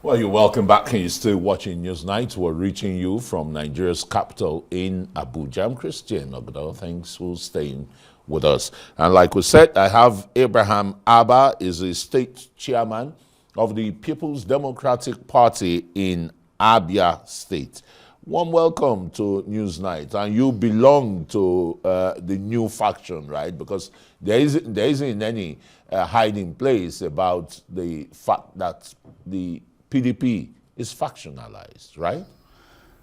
Well, you're welcome back, and you're still watching Newsnight. We're reaching you from Nigeria's capital in Abuja. I'm Christian Ogdo. Thanks for staying with us. And like we said, I have Abraham Amah, is the state chairman of the People's Democratic Party in Abia State. Warm welcome to Newsnight. And you belong to the new faction, right? Because there isn't any hiding place about the fact that the PDP is factionalized, right?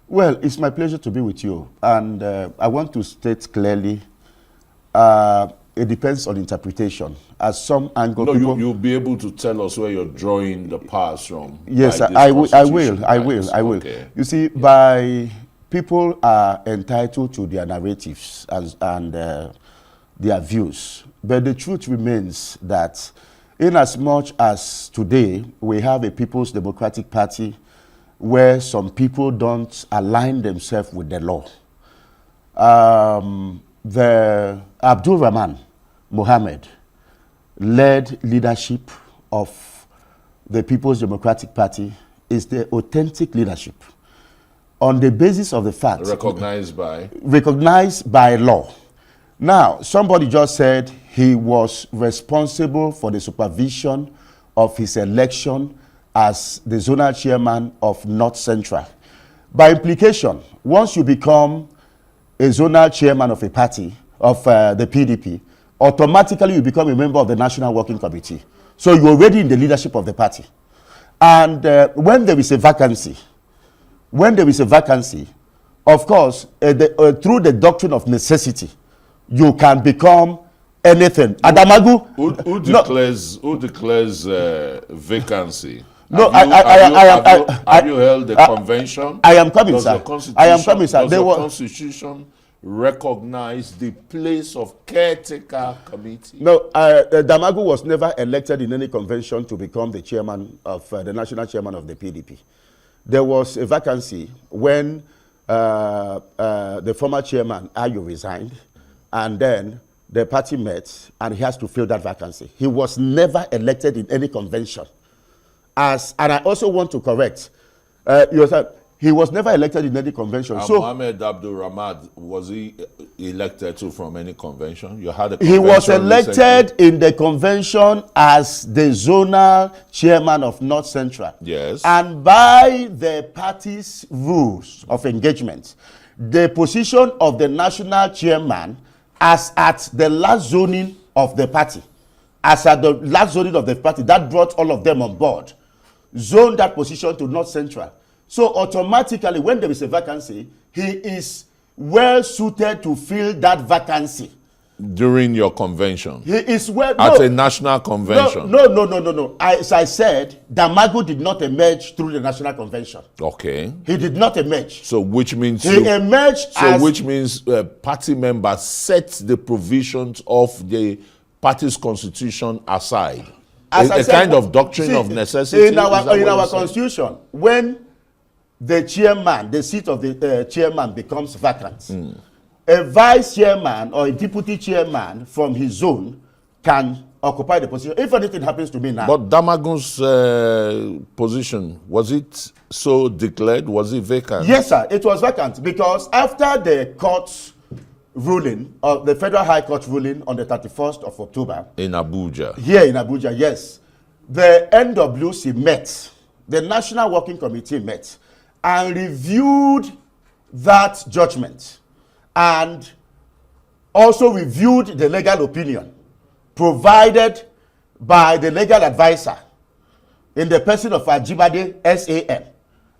Well, it's my pleasure to be with you. And I want to state clearly, it depends on interpretation. As some angle No, you'll be able to tell us where you're drawing the paths from. Yes, I will. Okay. You see, people are entitled to their narratives and their views. But the truth remains that in as much as today we have a People's Democratic Party where some people don't align themselves with the law, the Abdul Rahman Mohammed led leadership of the People's Democratic Party is the authentic leadership on the basis of the fact recognized by law. Now, somebody just said he was responsible for the supervision of his election as the zonal chairman of North Central. By implication, once you become a zonal chairman of a party, of the PDP, automatically you become a member of the National Working Committee. So you're already in the leadership of the party. And when there is a vacancy, of course, through the doctrine of necessity, you can become anything. Adamagu. Who declares vacancy? No, have you held the convention? I am coming, sir. Does the Constitution recognize the place of caretaker committee? No, Damagu was never elected in any convention to become the chairman of the national chairman of the PDP. There was a vacancy when the former chairman Ayo resigned, and then the party met, and he has to fill that vacancy. He was never elected in any convention. And I also want to correct, he was never elected in any convention. So Mohammed Abdul Rahman, was he elected to from any convention? You had a convention. He was elected in the convention as the zonal chairman of North Central. Yes. And by the party's rules of engagement, the position of the national chairman as at the last zoning of the party, that brought all of them on board, zoned that position to North Central. So automatically, when there is a vacancy, he is well suited to fill that vacancy. During your convention? He is well... At a national convention? No. As I said, Damagu did not emerge through the national convention. Okay. He did not emerge. So which means... He emerged as... which means party members set the provisions of the party's constitution aside. A kind of doctrine of necessity. In our constitution, when the chairman, the seat of the chairman becomes vacant, a vice chairman or a deputy chairman from his zone can occupy the position. If anything happens to me now. But Damagu's position, was it so declared? Was it vacant? Yes, sir. It was vacant because after the court's ruling, the Federal High Court ruling on the 31st of October. In Abuja. Here in Abuja, yes. The NWC met, the National Working Committee met, and reviewed that judgment and also reviewed the legal opinion provided by the legal advisor in the person of Ajibade SAM,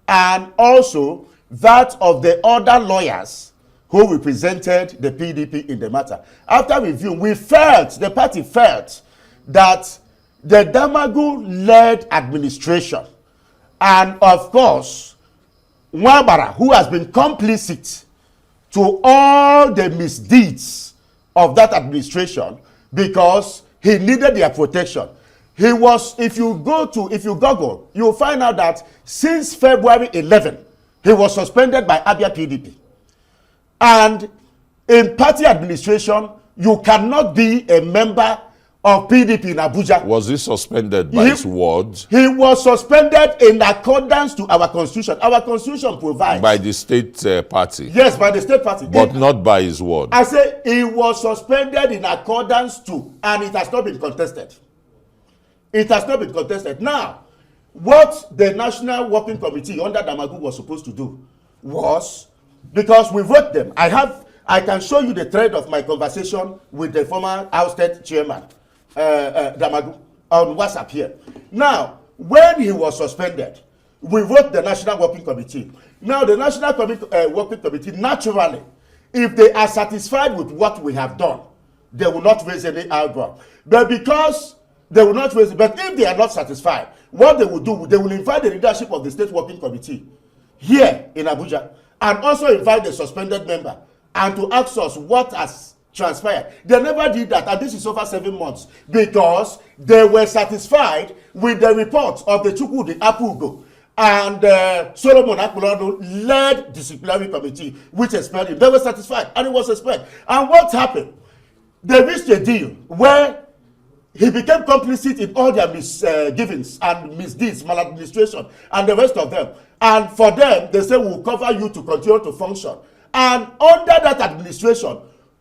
and also that of the other lawyers who represented the PDP in the matter. After review, the party felt that the Damagu-led administration, and of course, Nwabara, who has been complicit to all the misdeeds of that administration because he needed their protection. He was, if you Google, you'll find out that since February 11, he was suspended by Abia PDP. And in party administration, you cannot be a member of PDP in Abuja. Was he suspended by his ward? He was suspended in accordance to our constitution. Our constitution provides. By the state party? Yes, by the state party. But not by his ward. I say he was suspended in accordance to, and it has not been contested. It has not been contested. Now, what the National Working Committee under Damagu was supposed to do was, because we wrote them, I can show you the thread of my conversation with the former ousted chairman, Damagu, on WhatsApp here. Now, when he was suspended, we wrote the National Working Committee. Now, the National Working Committee, naturally, if they are satisfied with what we have done, they will not raise any eyebrow. But because they will not raise it, but if they are not satisfied, what they will do, they will invite the leadership of the State Working Committee here in Abuja, and also invite the suspended member, and to ask us what has transpired. They never did that, and this is over 7 months, because they were satisfied with the report of the Chukwudi Apugo and Solomon Akulano led disciplinary committee, which expelled him. They were satisfied, and it was expelled. And what happened? They reached a deal where he became complicit in all their misgivings and misdeeds, maladministration, and the rest of them. And for them, they say, we'll cover you to continue to function. And under that administration,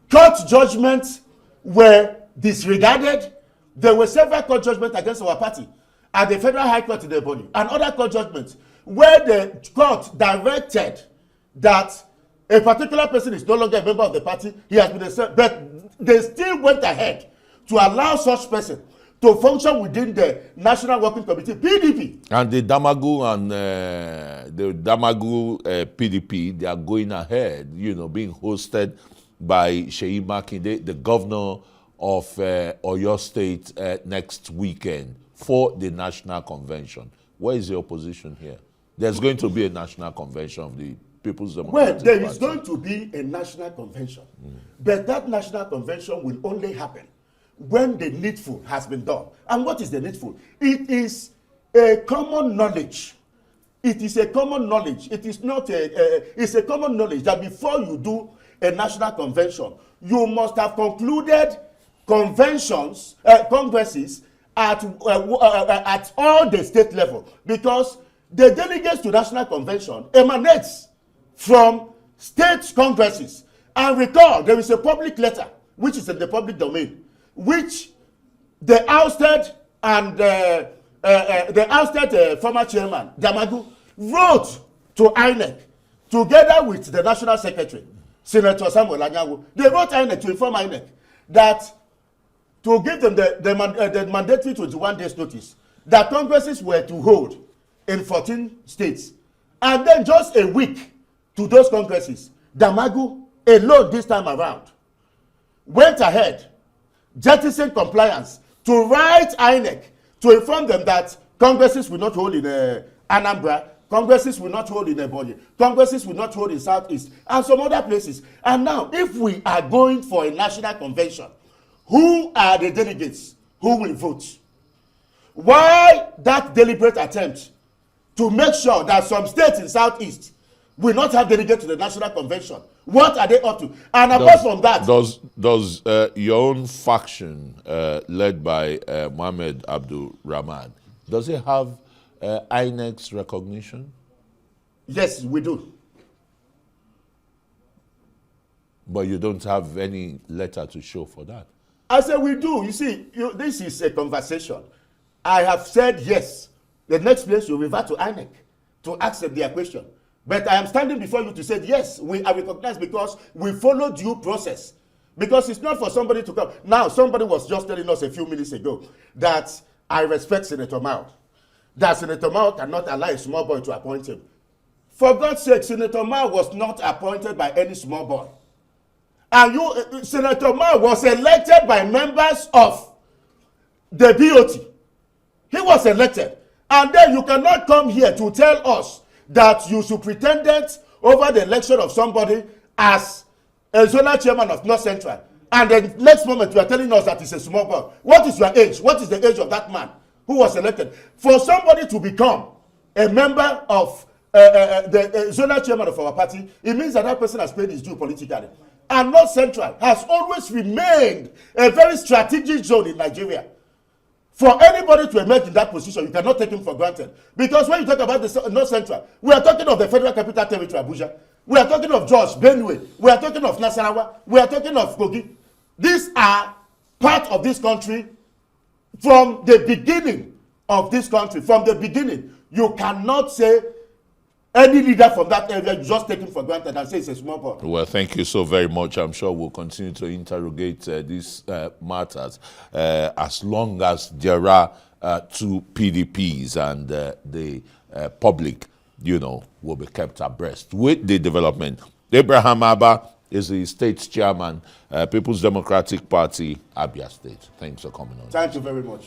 court judgments were disregarded. There were several court judgments against our party at the Federal High Court in Ebonyi, and other court judgments where the court directed that a particular person is no longer a member of the party. He has been but they still went ahead to allow such person to function within the National Working Committee, PDP. And the Damagu and PDP, they are going ahead, being hosted by Seyi Makinde, the governor of Oyo State, next weekend for the National Convention. Where is the opposition here? There's going to be a National Convention of the People's Democratic Party. Well, there is going to be a National Convention, but that National Convention will only happen when the needful has been done. And what is the needful? It is a common knowledge. It is a common knowledge. It is not it's a common knowledge that before you do a national convention, you must have concluded congresses at all the state level, because the delegates to national convention emanates from state congresses. And recall, there is a public letter which is in the public domain, which the ousted and former chairman Damagu wrote to INEC together with the national secretary, Senator Samuel Anyanwu. They wrote INEC to inform INEC that to give them the mandatory 21 days notice that congresses were to hold in 14 states. And then just a week to those congresses, Damagu alone this time around went ahead, jettisoned compliance, to write INEC to inform them that congresses will not hold in Anambra, congresses will not hold in Ebonyi, congresses will not hold in Southeast, and some other places. And now, if we are going for a national convention, who are the delegates who will vote? Why that deliberate attempt to make sure that some states in Southeast will not have delegates to the national convention? What are they up to? And apart from that, does your own faction, led by Mohammed Abdul Rahman, does it have INEC's recognition? Yes, we do. But you don't have any letter to show for that. I said we do. You see, this is a conversation. I have said yes. The next place you revert to INEC to ask them their question. But I am standing before you to say, yes, we are recognized because we followed due process. Because it's not for somebody to come. Now, somebody was just telling us a few minutes ago that I respect Senator Mao. That Senator Mao cannot allow a small boy to appoint him. For God's sake, Senator Mao was not appointed by any small boy. And Senator Mao was elected by members of the BOT. He was elected. And then you cannot come here to tell us that you superintendent over the election of somebody as a zonal chairman of North Central. And the next moment you are telling us that it's a small boy. What is your age? What is the age of that man who was elected? For somebody to become a member of the zonal chairman of our party, it means that that person has paid his due politically. and North Central has always remained a very strategic zone in Nigeria. For anybody to emerge in that position, you cannot take him for granted. Because when you talk about the North Central, we are talking of the Federal Capital Territory, Abuja. We are talking of Jos, Benue. We are talking of Nasarawa. We are talking of Kogi. These are part of this country from the beginning of this country. From the beginning, you cannot say any leader from that area, you just take him for granted and say it's a small part. Well, thank you so very much. I'm sure we'll continue to interrogate these matters as long as there are two PDPs and the public, will be kept abreast with the development. Abraham Amah is the state's chairman, People's Democratic Party, Abia State. Thanks for coming on. Thank you very much.